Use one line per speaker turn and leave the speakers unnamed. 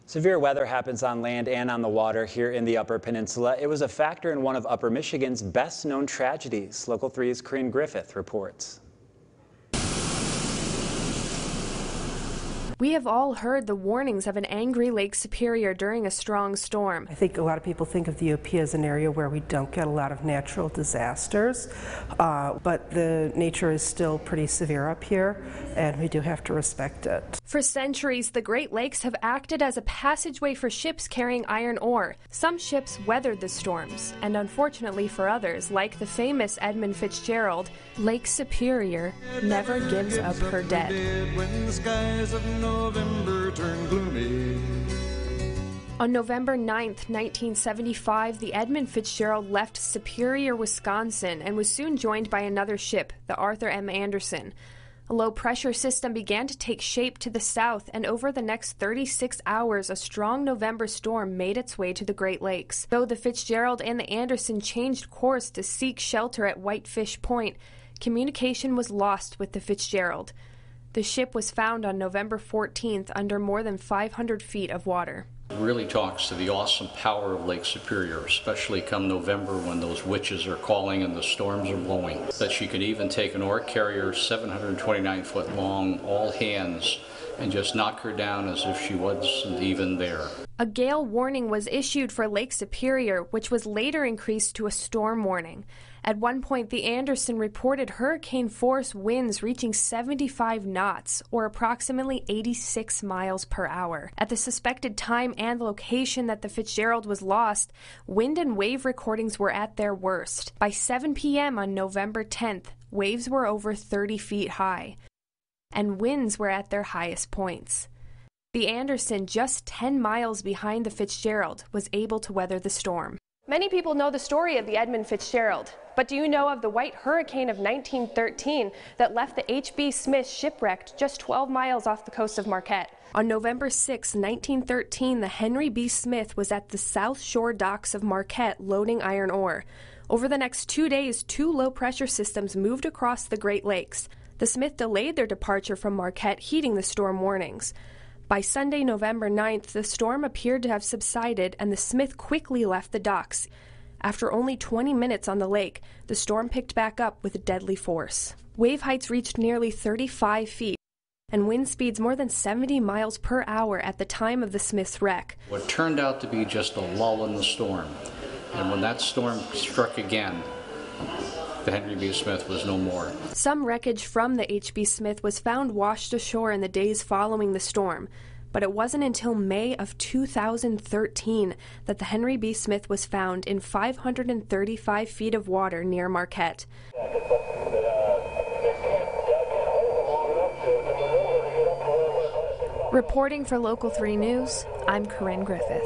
Severe weather happens on land and on the water here in the Upper Peninsula. It was a factor in one of Upper Michigan's best-known tragedies. Local 3's Corinne Griffith reports.
We have all heard the warnings of an angry Lake Superior during a strong storm.
I think a lot of people think of the UP as an area where we don't get a lot of natural disasters, but the nature is still pretty severe up here, and we do have to respect it.
For centuries, the Great Lakes have acted as a passageway for ships carrying iron ore. Some ships weathered the storms, and unfortunately for others, like the famous Edmund Fitzgerald, Lake Superior never gives up her dead.
When the skies of November turn gloomy.
On November 9th, 1975, the Edmund Fitzgerald left Superior, Wisconsin, and was soon joined by another ship, the Arthur M. Anderson. A low-pressure system began to take shape to the south, and over the next 36 hours, a strong November storm made its way to the Great Lakes. Though the Fitzgerald and the Anderson changed course to seek shelter at Whitefish Point, communication was lost with the Fitzgerald. The ship was found on November 14th under more than 500 feet of water.
It really talks to the awesome power of Lake Superior, especially come November when those witches are calling and the storms are blowing. That she could even take an ore carrier 729 foot long, all hands, and just knock her down as if she wasn't even there.
A gale warning was issued for Lake Superior, which was later increased to a storm warning. At one point, the Anderson reported hurricane-force winds reaching 75 knots, or approximately 86 miles per hour. At the suspected time and location that the Fitzgerald was lost, wind and wave recordings were at their worst. By 7 p.m. on November 10th, waves were over 30 feet high, and winds were at their highest points. The Anderson, just 10 miles behind the Fitzgerald, was able to weather the storm. Many people know the story of the Edmund Fitzgerald, but do you know of the White Hurricane of 1913 that left the H.B. Smith shipwrecked just 12 miles off the coast of Marquette? On November 6, 1913, the Henry B. Smith was at the South Shore docks of Marquette loading iron ore. Over the next 2 days, 2 low-pressure systems moved across the Great Lakes. The Smith delayed their departure from Marquette, heeding the storm warnings. By Sunday, November 9th, the storm appeared to have subsided, and the Smith quickly left the docks. After only 20 minutes on the lake, the storm picked back up with deadly force. Wave heights reached nearly 35 feet, and wind speeds more than 70 miles per hour at the time of the Smith's wreck.
What turned out to be just a lull in the storm, and when that storm struck again, the Henry B. Smith was no more.
Some wreckage from the H.B. Smith was found washed ashore in the days following the storm, but it wasn't until May of 2013 that the Henry B. Smith was found in 535 feet of water near Marquette. Reporting for Local 3 News, I'm Corinne Griffith.